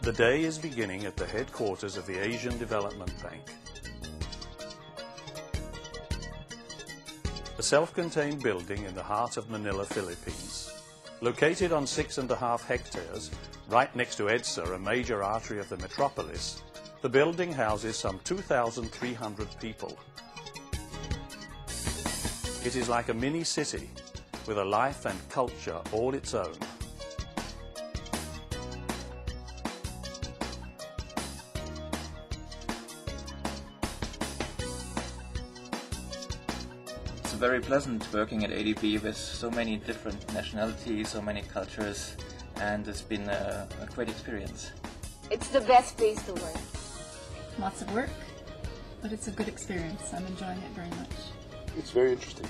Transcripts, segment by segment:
The day is beginning at the headquarters of the Asian Development Bank. A self-contained building in the heart of Manila, Philippines. Located on 6.5 hectares, right next to EDSA, a major artery of the metropolis, the building houses some 2,300 people. It is like a mini-city, with a life and culture all its own. It's very pleasant working at ADB with so many different nationalities, so many cultures, and it's been a great experience. It's the best place to work. Lots of work, but it's a good experience. I'm enjoying it very much. It's very interesting.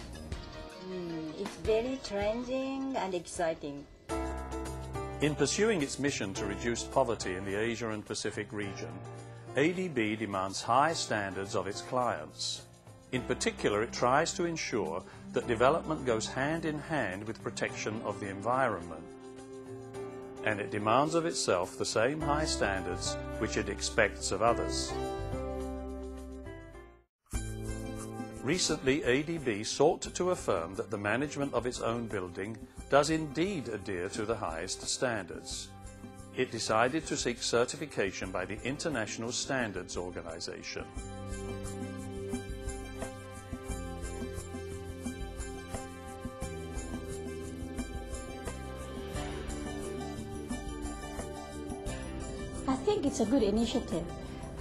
It's very challenging and exciting. In pursuing its mission to reduce poverty in the Asia and Pacific region, ADB demands high standards of its clients. In particular, it tries to ensure that development goes hand in hand with protection of the environment. And it demands of itself the same high standards which it expects of others. Recently, ADB sought to affirm that the management of its own building does indeed adhere to the highest standards. It decided to seek certification by the International Standards Organization. I think it's a good initiative.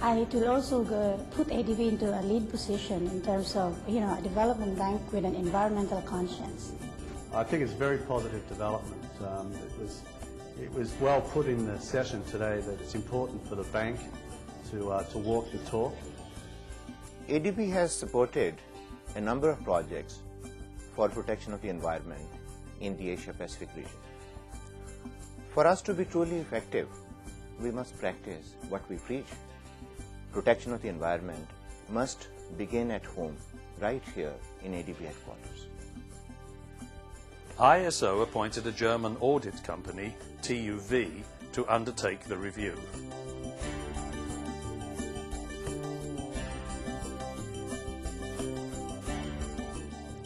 It will also put ADB into a lead position in terms of, a development bank with an environmental conscience. I think it's very positive development. It was well put in the session today that it's important for the bank to walk the talk. ADB has supported a number of projects for protection of the environment in the Asia-Pacific region. For us to be truly effective, we must practice what we preach. Protection of the environment must begin at home, right here in ADB headquarters. ISO appointed a German audit company, TUV, to undertake the review.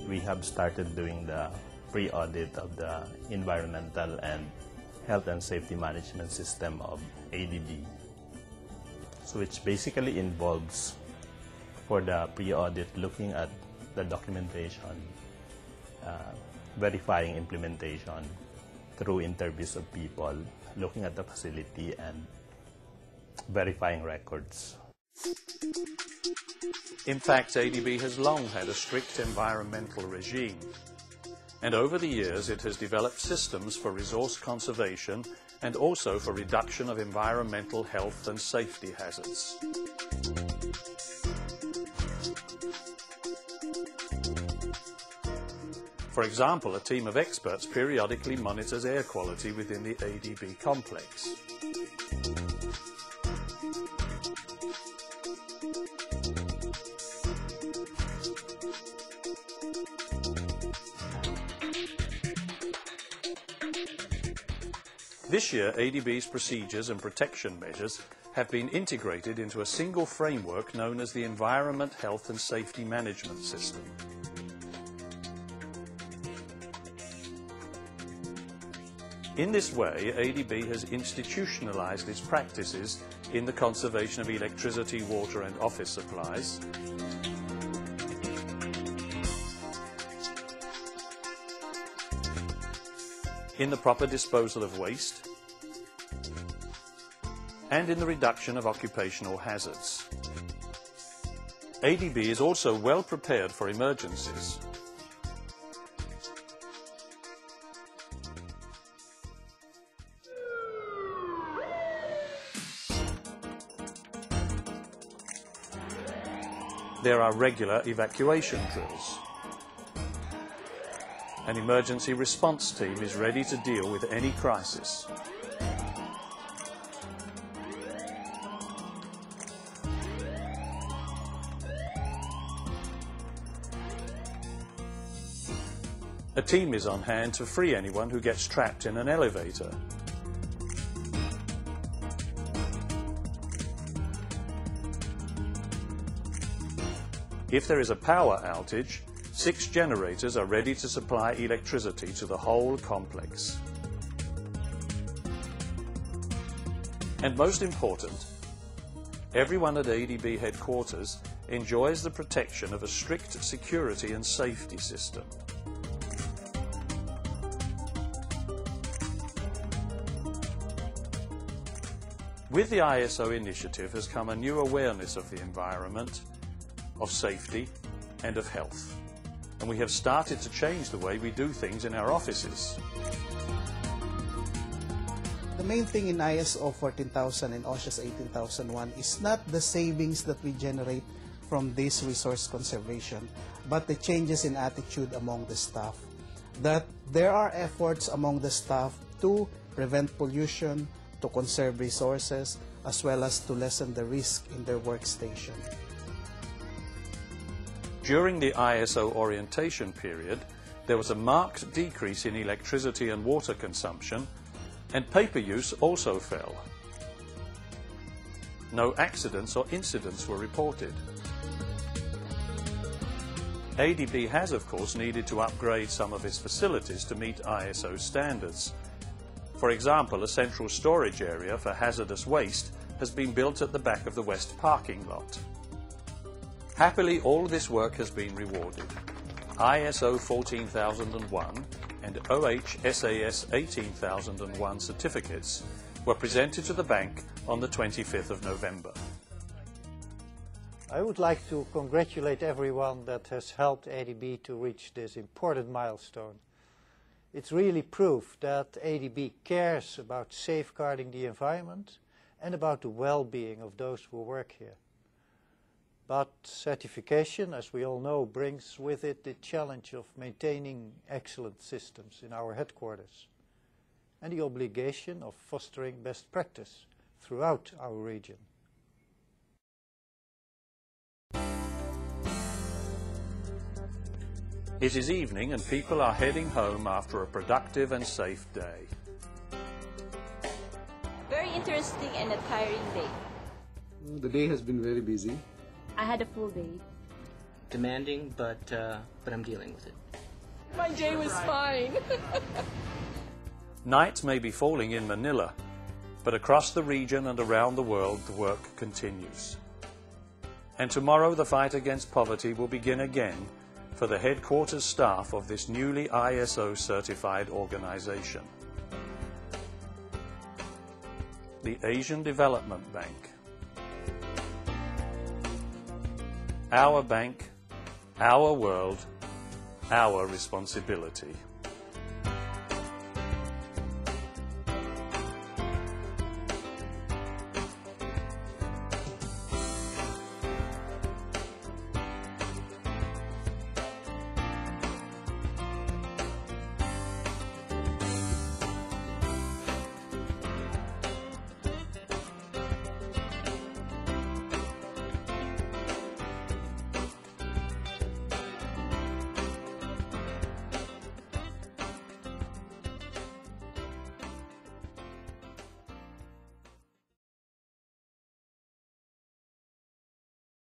We have started doing the pre-audit of the environmental and health and safety management system of ADB. So which basically involves, for the pre-audit, looking at the documentation, verifying implementation through interviews of people, looking at the facility and verifying records. In fact, ADB has long had a strict environmental regime, and over the years it has developed systems for resource conservation and also for reduction of environmental health and safety hazards. For example, a team of experts periodically monitors air quality within the ADB complex. This year, ADB's procedures and protection measures have been integrated into a single framework known as the Environment, Health and Safety Management System. In this way, ADB has institutionalized its practices in the conservation of electricity, water and office supplies, in the proper disposal of waste, and in the reduction of occupational hazards. ADB is also well prepared for emergencies. There are regular evacuation drills. An emergency response team is ready to deal with any crisis. A team is on hand to free anyone who gets trapped in an elevator. If there is a power outage, 6 generators are ready to supply electricity to the whole complex. And most important, everyone at ADB headquarters enjoys the protection of a strict security and safety system. With the ISO initiative has come a new awareness of the environment, of safety and of health. And we have started to change the way we do things in our offices. The main thing in ISO 14000 and OSHA 18001 is not the savings that we generate from this resource conservation, but the changes in attitude among the staff. That there are efforts among the staff to prevent pollution, to conserve resources, as well as to lessen the risk in their workstation. During the ISO orientation period, there was a marked decrease in electricity and water consumption, and paper use also fell. No accidents or incidents were reported. ADB has, of course, needed to upgrade some of its facilities to meet ISO standards. For example, a central storage area for hazardous waste has been built at the back of the west parking lot. Happily, all this work has been rewarded. ISO 14001 and OHSAS 18001 certificates were presented to the bank on the 25th of November. I would like to congratulate everyone that has helped ADB to reach this important milestone. It's really proof that ADB cares about safeguarding the environment and about the well-being of those who work here. But certification, as we all know, brings with it the challenge of maintaining excellent systems in our headquarters and the obligation of fostering best practice throughout our region. It is evening and people are heading home after a productive and safe day. Very interesting and a tiring day. The day has been very busy. I had a full day. Demanding, but I'm dealing with it. My day was fine. Night may be falling in Manila, but across the region and around the world the work continues. And tomorrow the fight against poverty will begin again for the headquarters staff of this newly ISO certified organization. The Asian Development Bank. Our bank, our world, our responsibility.